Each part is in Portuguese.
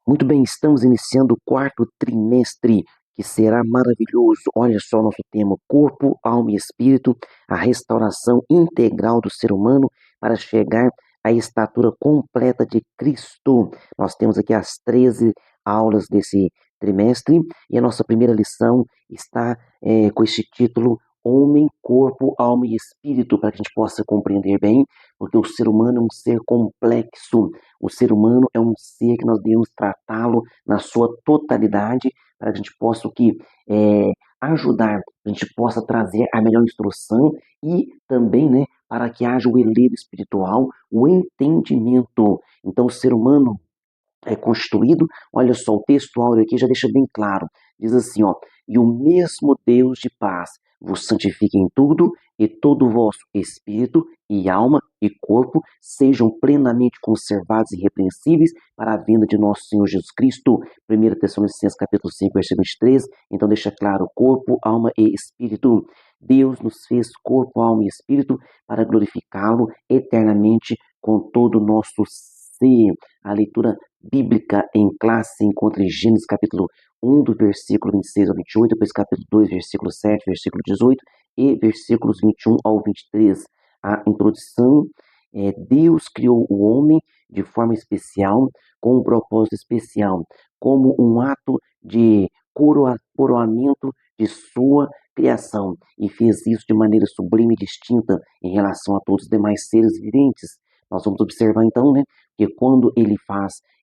Muito bem, estamos iniciando o quarto trimestre, que será maravilhoso. Olha só o nosso tema: corpo, alma e espírito, a restauração integral do ser humano para chegar à estatura completa de Cristo. Nós temos aqui as 13 aulas desse trimestre e a nossa primeira lição está com este título: Homem, Corpo, Alma e Espírito, para que a gente possa compreender bem, porque o ser humano é um ser complexo. O ser humano é um ser que nós devemos tratá-lo na sua totalidade, para que a gente possa ajudar, a gente possa trazer a melhor instrução e também, né, para que haja o elevo espiritual, o entendimento. Então, o ser humano é constituído, olha só, o texto áureo aqui já deixa bem claro, diz assim, ó: e o mesmo Deus de paz vos santifique em tudo, e todo o vosso espírito e alma e corpo sejam plenamente conservados e irrepreensíveis para a vinda de nosso Senhor Jesus Cristo. 1 Tessalonicenses capítulo 5, versículo 23. Então deixa claro: corpo, alma e espírito. Deus nos fez corpo, alma e espírito para glorificá-lo eternamente com todo o nosso ser. A leitura bíblica em classe se encontra em Gênesis capítulo 1, do versículo 26 ao 28, depois capítulo 2, versículo 7, versículo 18 e versículos 21 ao 23. A introdução é: Deus criou o homem de forma especial, com um propósito especial, como um ato de coroamento de sua criação, e fez isso de maneira sublime e distinta em relação a todos os demais seres viventes. Nós vamos observar então, né, que quando ele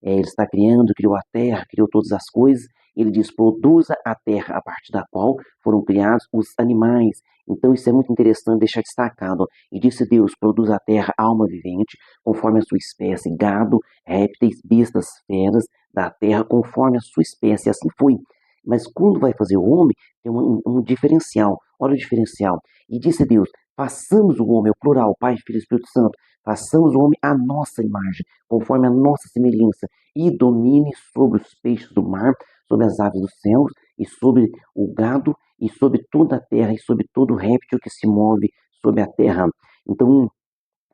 ele está criando, criou a terra, criou todas as coisas, ele diz: produza a terra a partir da qual foram criados os animais. Então isso é muito interessante deixar destacado. E disse Deus: produz a terra alma vivente, conforme a sua espécie, gado, répteis, bestas, feras da terra, conforme a sua espécie. E assim foi. Mas quando vai fazer o homem, tem um diferencial. Olha o diferencial. E disse Deus: façamos o homem, é o plural, Pai, Filho e Espírito Santo, façamos o homem à nossa imagem, conforme a nossa semelhança, e domine sobre os peixes do mar, sobre as aves dos céus, e sobre o gado, e sobre toda a terra, e sobre todo réptil que se move sobre a terra. Então,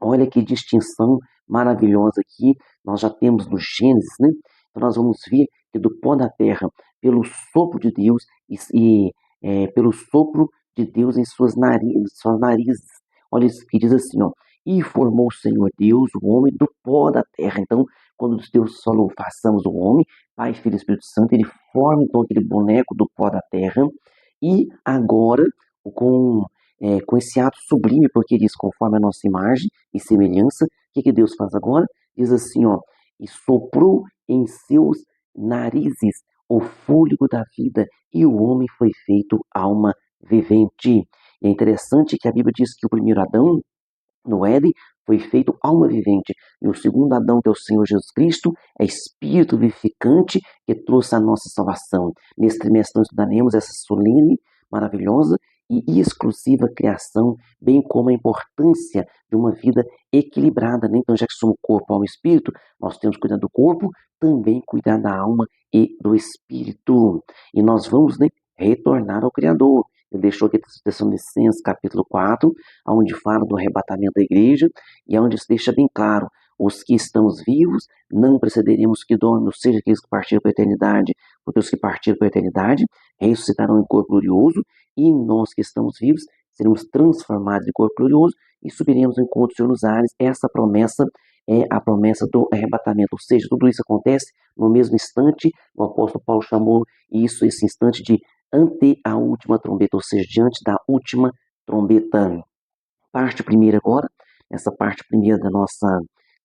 olha que distinção maravilhosa aqui nós já temos no Gênesis, né? Então nós vamos ver que do pó da terra, pelo sopro de Deus pelo sopro de Deus em suas narizes. Olha isso que diz assim, ó: e formou o Senhor Deus o homem do pó da terra. Então, quando Deus falou: façamos o homem, Pai, Filho e Espírito Santo, ele forma então aquele boneco do pó da terra, e agora com com esse ato sublime, porque diz: conforme a nossa imagem e semelhança, o que Deus faz agora? Diz assim, ó: e soprou em seus narizes o fôlego da vida, e o homem foi feito alma vivente. E é interessante que a Bíblia diz que o primeiro Adão, no Éden, foi feito alma vivente, e o segundo Adão, que é o Senhor Jesus Cristo, é espírito vivificante que trouxe a nossa salvação. Nesse trimestre nós estudaremos essa solene, maravilhosa e exclusiva criação, bem como a importância de uma vida equilibrada, né? Então, já que somos corpo, alma e espírito, nós temos que cuidar do corpo, também cuidar da alma e do espírito. E nós vamos, né, retornar ao Criador. Ele deixou aqui Tessalonicenses capítulo 4, onde fala do arrebatamento da igreja, e onde se deixa bem claro: os que estamos vivos não precederemos os que dormem, ou seja, aqueles que partiram para a eternidade, porque os que partiram para a eternidade ressuscitarão em corpo glorioso, e nós que estamos vivos seremos transformados em corpo glorioso e subiremos ao encontro do Senhor nos ares. Essa promessa é a promessa do arrebatamento, ou seja, tudo isso acontece no mesmo instante. O apóstolo Paulo chamou esse instante de ante a última trombeta, ou seja, diante da última trombeta. Parte primeira agora, essa parte primeira da nossa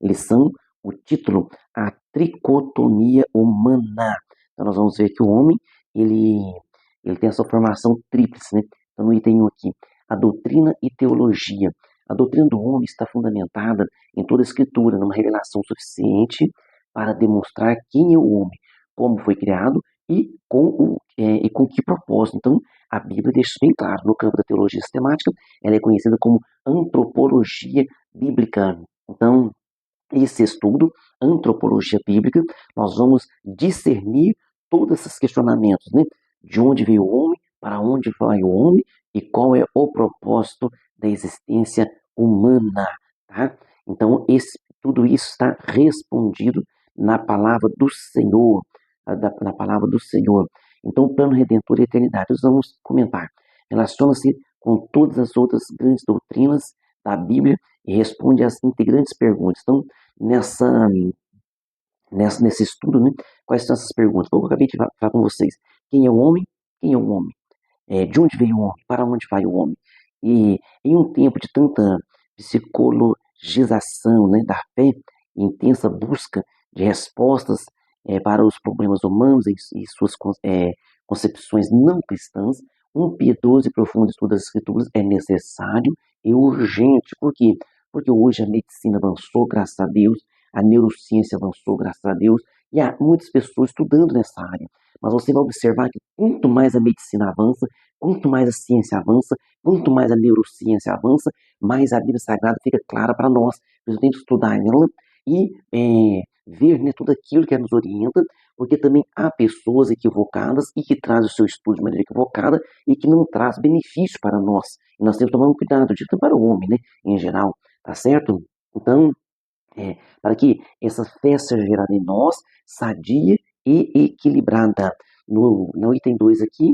lição, o título: a tricotomia humana. Então nós vamos ver que o homem, ele tem essa formação tríplice, né? Então no item 1 aqui: a doutrina e teologia. A doutrina do homem está fundamentada em toda a escritura, numa revelação suficiente para demonstrar quem é o homem, como foi criado e com que propósito. Então, a Bíblia deixa isso bem claro. No campo da teologia sistemática, ela é conhecida como antropologia bíblica. Então, esse estudo, antropologia bíblica, nós vamos discernir todos esses questionamentos, né? De onde veio o homem, para onde vai o homem e qual é o propósito da existência humana, tá? Então, tudo isso está respondido na palavra do Senhor. na palavra do Senhor. Então, o plano redentor e a eternidade, nós vamos comentar. Relaciona-se com todas as outras grandes doutrinas da Bíblia e responde às integrantes perguntas. Então, nesse estudo, né, quais são essas perguntas? Como eu acabei de falar com vocês. Quem é o homem? Quem é o homem? De onde veio o homem? Para onde vai o homem? E em um tempo de tanta psicologização, né, da fé, intensa busca de respostas para os problemas humanos e suas concepções não cristãs, um piedoso e profundo estudo das Escrituras é necessário e urgente. Por quê? Porque hoje a medicina avançou, graças a Deus, a neurociência avançou, graças a Deus, e há muitas pessoas estudando nessa área. Mas você vai observar que quanto mais a medicina avança, quanto mais a ciência avança, quanto mais a neurociência avança, mais a Bíblia Sagrada fica clara para nós. Nós temos que estudar ela e ver, né, tudo aquilo que nos orienta, porque também há pessoas equivocadas e que trazem o seu estudo de maneira equivocada e que não traz benefício para nós. E nós temos que tomar um cuidado, dito para o homem, né, em geral, tá certo? Então, para que essa fé seja gerada em nós, sadia e equilibrada. No item 2 aqui,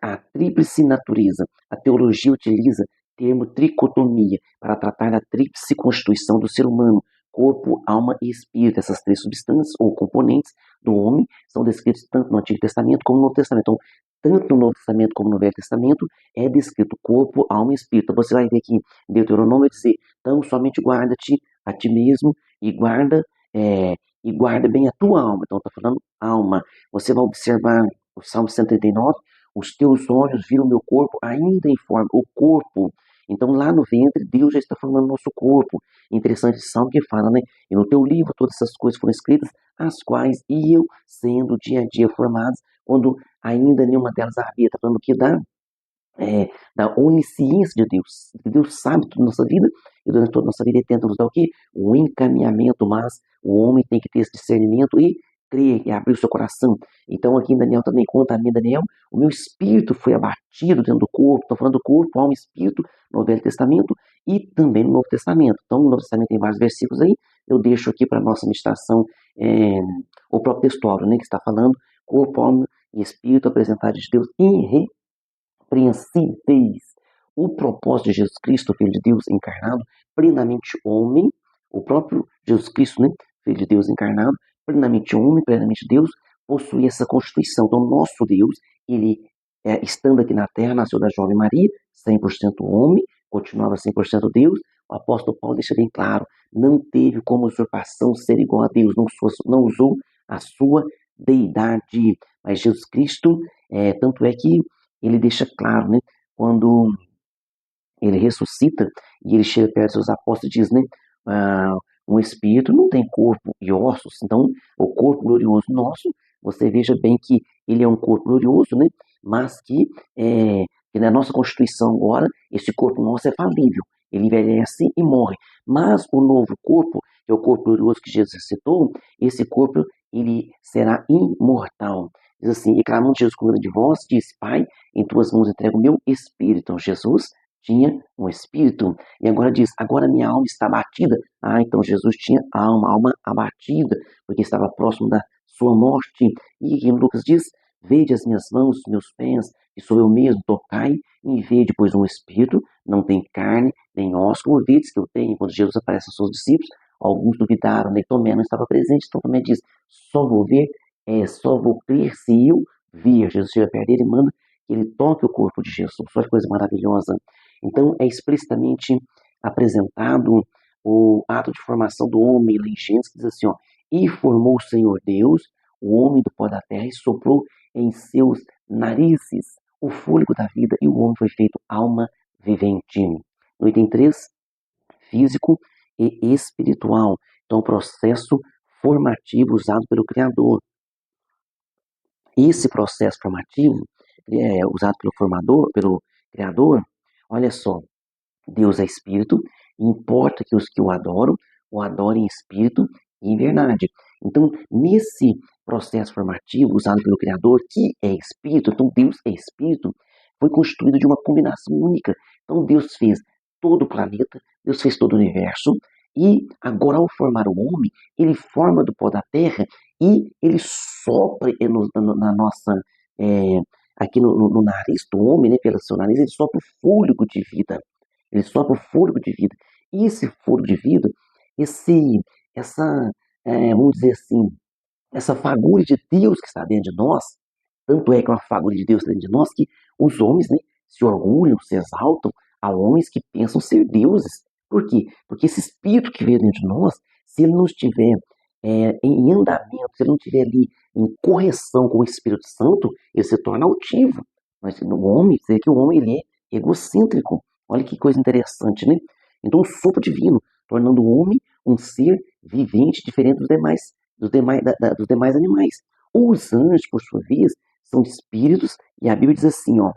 a tríplice natureza. A teologia utiliza o termo tricotomia para tratar da tríplice constituição do ser humano, corpo, alma e espírito. Essas três substâncias ou componentes do homem são descritos tanto no Antigo Testamento como no Novo Testamento. Então, tanto no Novo Testamento como no Velho Testamento é descrito corpo, alma e espírito. Então, você vai ver aqui, Deuteronômio vai dizer, então somente guarda-te a ti mesmo e guarda bem a tua alma. Então, está falando alma. Você vai observar o Salmo 139, os teus olhos viram meu corpo ainda em forma, o corpo. Então, lá no ventre, Deus já está formando nosso corpo. Interessante esse salmo que fala, né? E no teu livro todas essas coisas foram escritas, as quais iam sendo dia a dia formadas, quando ainda nenhuma delas havia. Está falando que da onisciência de Deus. Deus sabe tudo na nossa vida, e durante toda a nossa vida ele tenta nos dar o quê? O encaminhamento, mas o homem tem que ter esse discernimento e crer e abrir o seu coração. Então aqui em Daniel também conta a mim, Daniel, o meu espírito foi abatido dentro do corpo. Estou falando do corpo, alma e espírito no Velho Testamento e também no Novo Testamento. Então no Novo Testamento tem vários versículos aí, eu deixo aqui para a nossa meditação o próprio textório, né, que está falando corpo, alma e espírito apresentados de Deus irrepreensíveis. O propósito de Jesus Cristo, Filho de Deus encarnado, plenamente homem, o próprio Jesus Cristo, né, Filho de Deus encarnado, plenamente homem, plenamente Deus, possui essa constituição. Então, nosso Deus, ele, estando aqui na Terra, nasceu da jovem Maria, 100% homem, continuava 100% Deus. O apóstolo Paulo deixa bem claro, não teve como usurpação ser igual a Deus, não usou a sua deidade. Mas Jesus Cristo, tanto é que ele deixa claro, né, quando ele ressuscita e ele chega perto dos apóstolos e diz, né, um espírito não tem corpo e ossos, então o corpo glorioso nosso, você veja bem que ele é um corpo glorioso, né, mas que na nossa constituição agora, esse corpo nosso é falível, ele envelhece e morre, mas o novo corpo, que é o corpo glorioso que Jesus ressuscitou, esse corpo ele será imortal. Diz assim, e clamando Jesus com grande voz, disse, Pai, em tuas mãos entrego o meu espírito. Então Jesus tinha um espírito. E agora diz, agora minha alma está abatida. Então Jesus tinha alma abatida, porque estava próximo da sua morte. E aqui em Lucas diz, vede as minhas mãos, os meus pés, que sou eu mesmo, tocai e vede, pois um espírito não tem carne, nem osso, como vedes que eu tenho. Quando Jesus aparece aos seus discípulos, alguns duvidaram, né? Tomé não estava presente, então Tomé diz, só vou ver, só vou crer se eu vir. Jesus chega perto dele e manda que ele toque o corpo de Jesus. Olha que coisa maravilhosa. Então, é explicitamente apresentado o ato de formação do homem lá em Gênesis, que diz assim, ó, e formou o Senhor Deus, o homem do pó da terra, e soprou em seus narizes o fôlego da vida, e o homem foi feito alma vivente. No item 3, físico e espiritual. Então, o processo formativo usado pelo Criador. Esse processo formativo usado pelo Criador, olha só, Deus é espírito, e importa que os que o adorem em espírito e em verdade. Então, nesse processo formativo usado pelo Criador, que é espírito, então Deus é espírito, foi constituído de uma combinação única. Então, Deus fez todo o planeta, Deus fez todo o universo, E agora, ao formar o homem, ele forma do pó da terra e ele sopra na nossa, é, aqui no nariz do homem, né, pelo seu nariz, ele sopra o fôlego de vida. Ele sopra o fôlego de vida. E esse fôlego de vida, essa, vamos dizer assim, essa fagulha de Deus que está dentro de nós, tanto é que é uma fagulha de Deus dentro de nós que os homens, né, se orgulham, se exaltam a homens que pensam ser deuses. Por quê? Porque esse espírito que veio dentro de nós, se ele não estiver em andamento, se ele não estiver ali em correção com o Espírito Santo, ele se torna altivo. Mas o homem, você vê que o homem ele é egocêntrico. Olha que coisa interessante, né? Então o sopro divino, tornando o homem um ser vivente diferente dos demais animais. Os anjos, por sua vez, são espíritos, e a Bíblia diz assim, ó,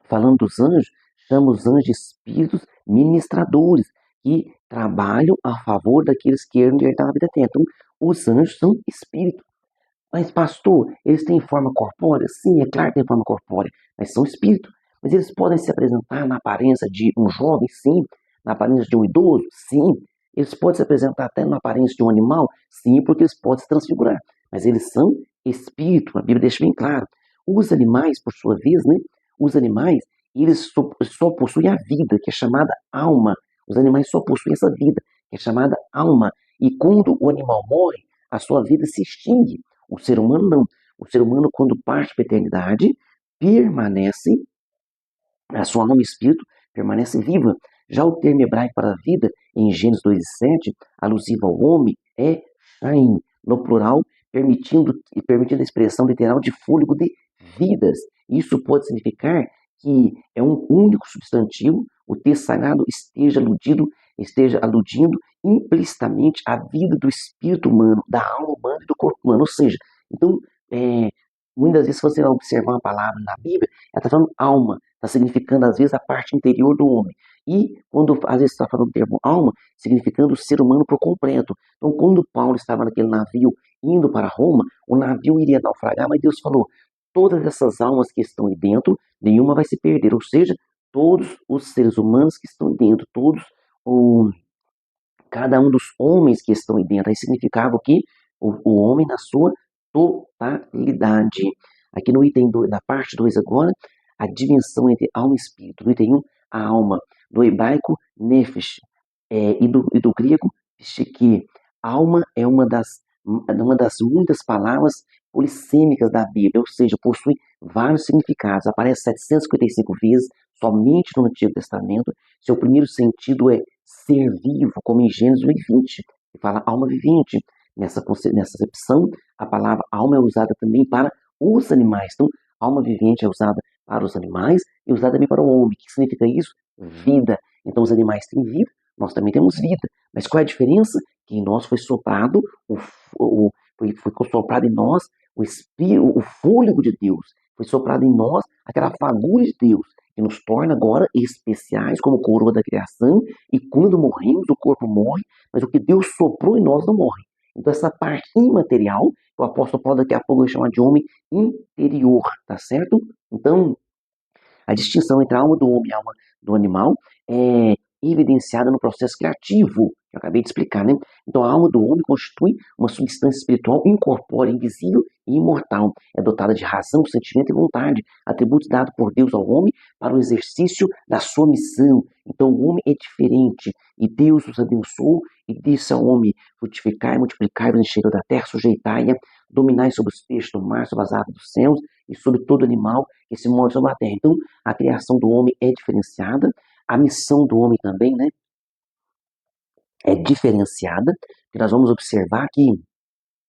falando dos anjos, chama os anjos de espíritos ministradores, que trabalham a favor daqueles que querem herdar a vida eterna. Então, os anjos são espíritos. Mas, pastor, eles têm forma corpórea? Sim, é claro que têm forma corpórea, mas são espíritos. Mas eles podem se apresentar na aparência de um jovem? Sim. Na aparência de um idoso? Sim. Eles podem se apresentar até na aparência de um animal? Sim, porque eles podem se transfigurar. Mas eles são espírito, a Bíblia deixa bem claro. Os animais, por sua vez, né? Os animais, eles só possuem a vida, que é chamada alma. Os animais só possuem essa vida, que é chamada alma. E quando o animal morre, a sua vida se extingue. O ser humano não. O ser humano, quando parte para a eternidade, permanece, a sua alma e espírito permanece viva. Já o termo hebraico para a vida, em Gênesis 2:7, alusivo ao homem, é Shaim, no plural, permitindo a expressão literal de fôlego de vidas. Isso pode significar que é um único substantivo, o texto sagrado esteja aludindo implicitamente à vida do espírito humano, da alma humana e do corpo humano. Ou seja, então, é, muitas vezes, se você vai observar uma palavra na Bíblia, ela está falando alma, está significando, às vezes, a parte interior do homem. E, quando, às vezes, está falando o termo alma, significando o ser humano por completo. Então, quando Paulo estava naquele navio indo para Roma, o navio iria naufragar, mas Deus falou, todas essas almas que estão aí dentro, nenhuma vai se perder. Ou seja, todos os seres humanos que estão dentro, cada um dos homens que estão aí dentro. Aí significava o quê? O homem na sua totalidade. Aqui no item 2, na parte 2 agora, a dimensão entre alma e espírito. No item 1, a alma. Do hebraico, nefesh, e do grego, psique. Alma é uma das muitas palavras polissêmicas da Bíblia, ou seja, possui vários significados. Aparece 755 vezes somente no Antigo Testamento. Seu primeiro sentido é ser vivo, como em Gênesis 20, que fala alma vivente. Nessa acepção, a palavra alma é usada também para os animais. Então, alma vivente é usada para os animais e usada também para o homem. O que significa isso? Vida. Então, os animais têm vida, nós também temos vida. Mas qual é a diferença? Que em nós foi soprado foi soprado em nós o espírito, o fôlego de Deus. Foi soprado em nós aquela fagulha de Deus que nos torna agora especiais como coroa da criação, e quando morremos, o corpo morre, mas o que Deus soprou em nós não morre. Então essa parte imaterial, o apóstolo Paulo daqui a pouco vai chamar de homem interior, tá certo? Então, a distinção entre a alma do homem e a alma do animal é evidenciada no processo criativo, que eu acabei de explicar, né? Então, a alma do homem constitui uma substância espiritual incorpórea, invisível e imortal. É dotada de razão, sentimento e vontade, atributos dados por Deus ao homem para o exercício da sua missão. Então, o homem é diferente, e Deus os abençoou e disse ao homem: frutificai, multiplicai, enchei da terra, sujeitai-a, dominai sobre os peixes do mar, sobre as aves dos céus e sobre todo animal que se move sobre a terra. Então, a criação do homem é diferenciada, a missão do homem também, né, é diferenciada, que nós vamos observar que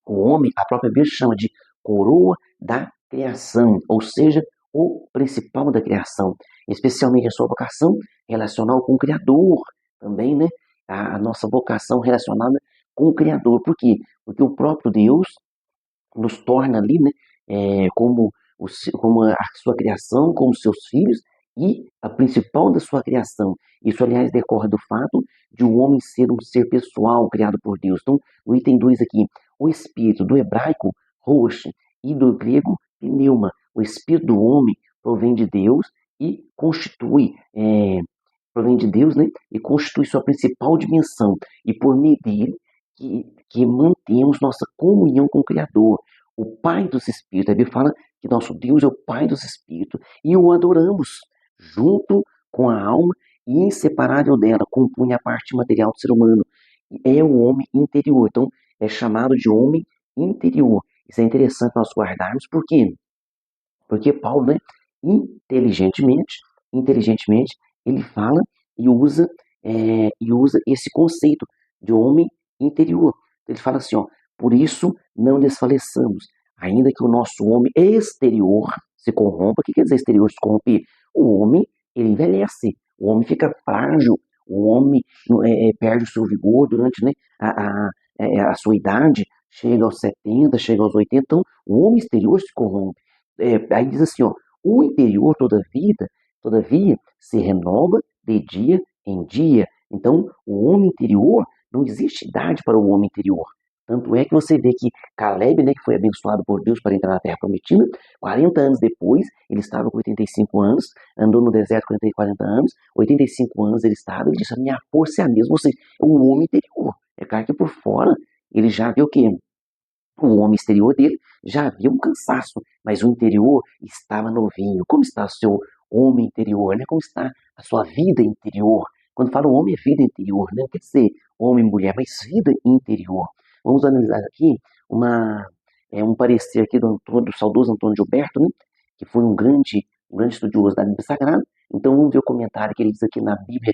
o homem, a própria Bíblia chama de coroa da criação, ou seja, o principal da criação, especialmente a sua vocação relacional com o Criador, também, né, a nossa vocação relacionada com o Criador. Por quê? Porque o próprio Deus nos torna ali, né, como a sua criação, como seus filhos, e a principal da sua criação. Isso, aliás, decorre do fato de o homem ser um ser pessoal criado por Deus. Então, no item 2 aqui, o espírito do hebraico, rosh, e do grego, pneuma. O espírito do homem provém de Deus e constitui provém de Deus, né? E constitui sua principal dimensão. E por meio dele que mantemos nossa comunhão com o Criador, o Pai dos Espíritos. A Bíblia fala que nosso Deus é o Pai dos Espíritos e o adoramos junto com a alma e inseparável dela, compõe a parte material do ser humano. É o homem interior. Então, é chamado de homem interior. Isso é interessante nós guardarmos, por quê? Porque Paulo, né, inteligentemente, ele fala e usa, e usa esse conceito de homem interior. Ele fala assim, ó, por isso não desfaleçamos, ainda que o nosso homem exterior se corrompa. O que quer dizer exterior se corromper? O homem, ele envelhece, o homem fica frágil, o homem perde o seu vigor durante, né, a sua idade, chega aos 70, chega aos 80, então o homem exterior se corrompe. Aí diz assim, ó, o interior todavia, se renova de dia em dia. Então, o homem interior, não existe idade para o homem interior. Tanto é que você vê que Caleb, né, que foi abençoado por Deus para entrar na Terra Prometida, 40 anos depois, ele estava com 85 anos, andou no deserto com 40 anos, 85 anos ele estava, ele disse, a minha força é a mesma, ou seja, o homem interior. É claro que por fora, ele já vê o quê? O homem exterior dele já havia um cansaço, mas o interior estava novinho. Como está o seu homem interior, né? Como está a sua vida interior? Quando fala homem, é vida interior, né? Não quer dizer homem e mulher, mas vida interior. Vamos analisar aqui um parecer aqui do saudoso Antônio Gilberto, né? Que foi um grande estudioso da Bíblia Sagrada. Então vamos ver o comentário que ele diz aqui na Bíblia,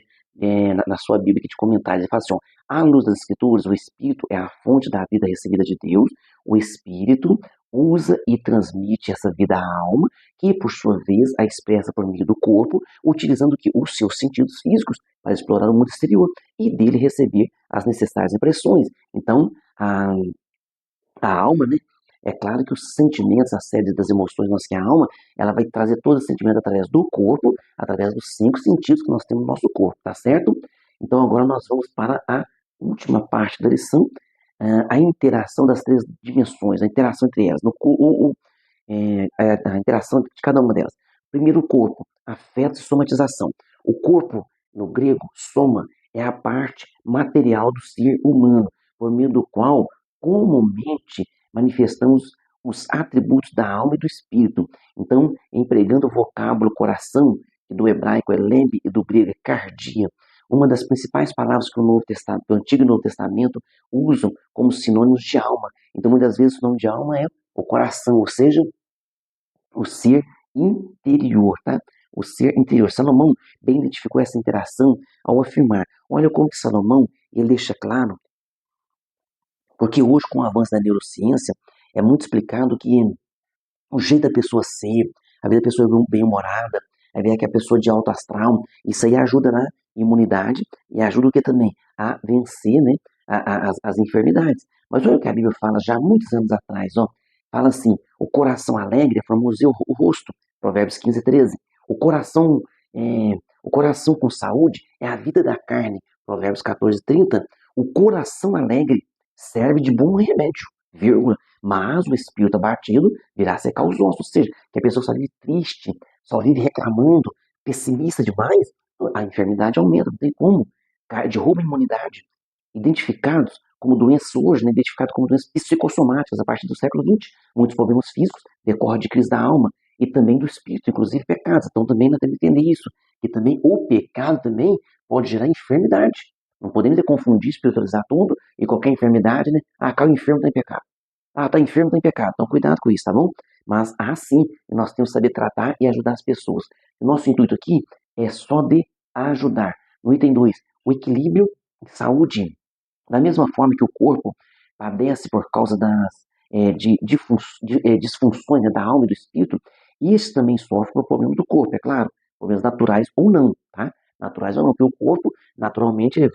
na sua Bíblia aqui de comentários. Ele fala assim, ó, à luz das Escrituras, o Espírito é a fonte da vida recebida de Deus. O Espírito usa e transmite essa vida à alma, que por sua vez a expressa por meio do corpo, utilizando os seus sentidos físicos para explorar o mundo exterior e dele receber as necessárias impressões. Então, a alma, né? É claro que os sentimentos, a sede das emoções nossas, que é a alma, ela vai trazer todo esse sentimento através do corpo, através dos 5 sentidos que nós temos no nosso corpo, tá certo? Então agora nós vamos para a última parte da lição, a interação das 3 dimensões, a interação entre elas, a interação de cada uma delas. Primeiro, o corpo, afeto e somatização. O corpo, no grego, soma, é a parte material do ser humano, por meio do qual comumente manifestamos os atributos da alma e do espírito. Então, empregando o vocábulo coração, que do hebraico é lembe e do grego é cardia, uma das principais palavras que o Antigo e o Novo Testamento usam como sinônimos de alma. Então, muitas vezes o nome de alma é o coração, ou seja, o ser interior, tá? O ser interior. Salomão bem identificou essa interação ao afirmar, olha como que Salomão, ele deixa claro, porque hoje com o avanço da neurociência, é muito explicado que o jeito da pessoa ser, a vida da pessoa bem-humorada, a vida que a pessoa de alto astral, isso aí ajuda na imunidade e ajuda o que também? A vencer, né, as enfermidades. Mas olha o que a Bíblia fala já há muitos anos atrás, ó. Fala assim, o coração alegre formoseia o rosto, Provérbios 15:13. O coração, é, o coração com saúde é a vida da carne, Provérbios 14:30. O coração alegre serve de bom remédio, vírgula, mas o espírito abatido virá secar os ossos, ou seja, que a pessoa só vive triste, só vive reclamando, pessimista demais, a enfermidade aumenta, não tem como. Derruba a imunidade. Identificados como doenças hoje, né, identificados como doenças psicossomáticas a partir do século XX. Muitos problemas físicos decorrem de crise da alma e também do espírito, inclusive pecados. Então também nós temos que entender isso, que também o pecado também pode gerar enfermidade. Não podemos confundir, espiritualizar tudo e qualquer enfermidade, né? Ah, caiu enfermo, tem pecado. Ah, tá enfermo, tem pecado. Então cuidado com isso, tá bom? Mas assim, nós temos que saber tratar e ajudar as pessoas. O nosso intuito aqui é só de ajudar. No item 2, o equilíbrio de saúde. Da mesma forma que o corpo padece por causa de disfunções, né, da alma e do espírito, isso também sofre por problema do corpo, é claro, problemas naturais ou não, tá? Naturais ou não, porque o corpo naturalmente ele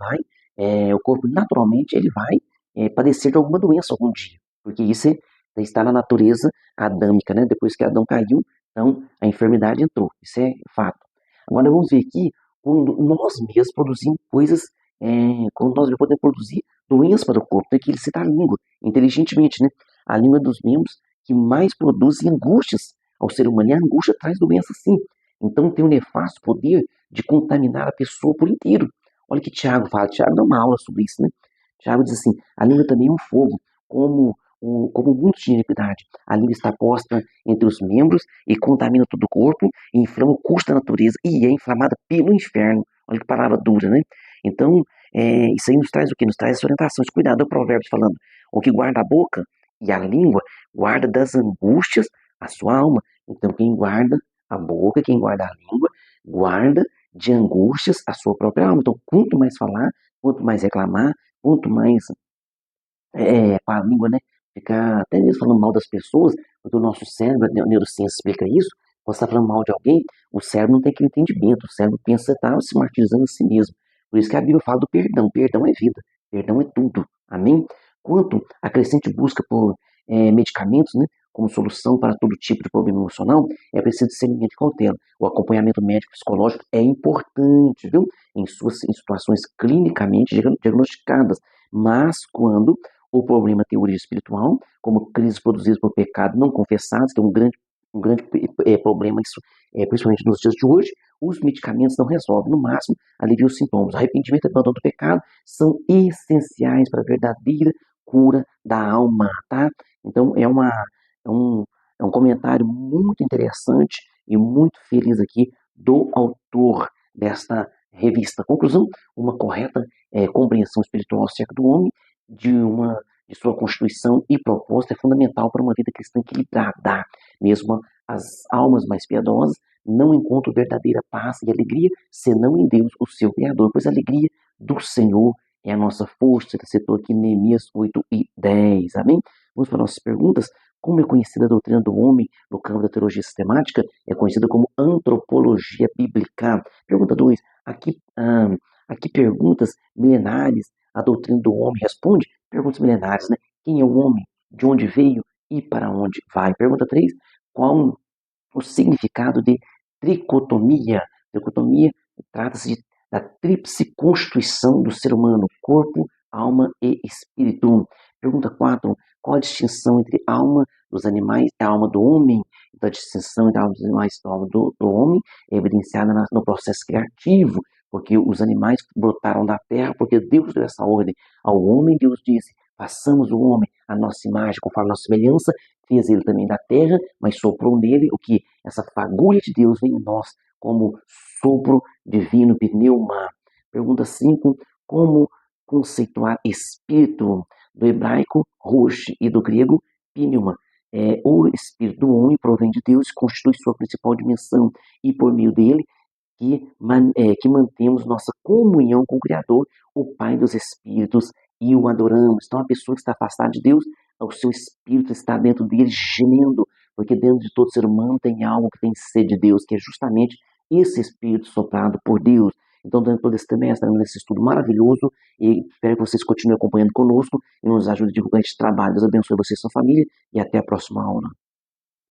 vai padecer de alguma doença algum dia, porque isso está na natureza adâmica, né? Depois que Adão caiu, então a enfermidade entrou, isso é fato. Agora vamos ver aqui quando nós mesmos produzimos coisas, quando nós podemos produzir doenças para o corpo, tem que ele citar a língua, inteligentemente, né? A língua é dos membros que mais produzem angústias ao ser humano, e a angústia traz doença sim. Então tem o nefasto poder de contaminar a pessoa por inteiro. Olha o que Tiago fala. Tiago dá uma aula sobre isso, né? Tiago diz assim: a língua também é um fogo, como muitos de iniquidade. A língua está posta entre os membros e contamina todo o corpo, e inflama o curso da natureza e é inflamada pelo inferno. Olha que palavra dura, né? Então, isso aí nos traz o quê? Nos traz essa orientação. Cuidado, é o provérbio falando: o que guarda a boca e a língua, guarda das angústias a sua alma. Então, quem guarda a boca, quem guarda a língua, guarda de angústias a sua própria alma. Então, quanto mais falar, quanto mais reclamar, quanto mais com a língua, né? Ficar até mesmo falando mal das pessoas, porque o nosso cérebro, a neurociência explica isso, quando você está falando mal de alguém, o cérebro não tem aquele entendimento, o cérebro pensa que você está se martirizando a si mesmo. Por isso que a Bíblia fala do perdão. Perdão é vida, perdão é tudo. Amém? Quanto a crescente busca por medicamentos, né, como solução para todo tipo de problema emocional, é preciso discernimento e cautela. O acompanhamento médico e psicológico é importante, viu? Em situações clinicamente diagnosticadas, mas quando o problema tem origem espiritual, como crises produzidas por pecado não confessados, que é um grande problema, isso, principalmente nos dias de hoje. Os medicamentos não resolvem, no máximo, aliviam os sintomas. Arrependimento e abandono do pecado são essenciais para a verdadeira cura da alma, tá? Então, é um comentário muito interessante e muito feliz aqui do autor desta revista. Conclusão: uma correta compreensão espiritual acerca do homem, de sua constituição e propósito é fundamental para uma vida cristã equilibrada. Mesmo as almas mais piedosas não encontram verdadeira paz e alegria senão em Deus, o seu Criador, pois a alegria do Senhor é a nossa força. Ele citou aqui Neemias 8:10. Amém? Vamos para nossas perguntas. Como é conhecida a doutrina do homem no campo da teologia sistemática? É conhecida como antropologia bíblica. Pergunta 2. Aqui perguntas milenares a doutrina do homem responde? Perguntas milenares, né? Quem é o homem? De onde veio e para onde vai? Pergunta 3. Qual o significado de tricotomia? Tricotomia trata-se da tríplice constituição do ser humano: corpo, alma e espírito. Pergunta 4. Qual a distinção entre a alma dos animais e a alma do homem? Então, a distinção entre a alma dos animais e a alma do homem é evidenciada no processo criativo, porque os animais brotaram da terra, porque Deus deu essa ordem ao homem. Deus disse: façamos o homem à nossa imagem, conforme a nossa semelhança. Fez ele também da terra, mas soprou nele o que? Essa fagulha de Deus vem em nós como sopro divino, pneuma. Pergunta 5. Como conceituar espírito? Do hebraico, rosh, e do grego, pneuma. O espírito do homem provém de Deus e constitui sua principal dimensão, e por meio dele que mantemos nossa comunhão com o Criador, o Pai dos Espíritos, e o adoramos. Então, a pessoa que está afastada de Deus, o seu espírito está dentro dele gemendo, porque dentro de todo ser humano tem algo que tem sede de Deus, que é justamente esse espírito soprado por Deus. Então, durante todo esse trimestre, nesse estudo maravilhoso, e espero que vocês continuem acompanhando conosco e nos ajudem a divulgar este trabalho. Deus abençoe você e sua família, e até a próxima aula.